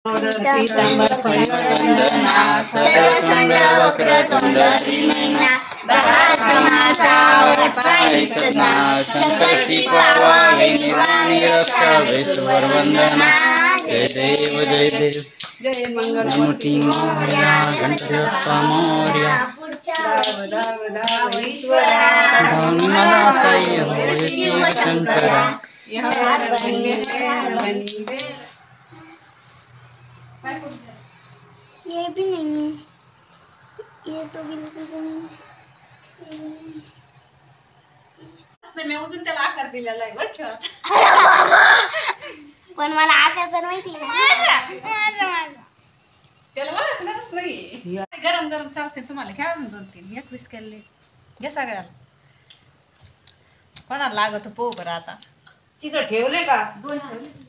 वंदना सर्वसंग वक्रतुंड नयना संकष्टी पावावे निराणी रक्षावे सुरवंदना जय देव जय देव जय मंगलमूर्ती मोरया गणपती बाप्पा मोरया धनी मला साई होय शिव शंकरा ये भी नहीं है, ये तो बिल्कुल भी नहीं। मैं उजून त्याला आकार दिलेला आहे बरं का. पण मला आकार तर माहिती नाही. त्याला ओळखणारच नाही. गरम गरम चालते तुम्हाला घ्या अजून 2-3 21 केले घ्या सगळ्याला. कोणाला लागत पोह करा आता तिथं ठेवले का 2 ठेवले.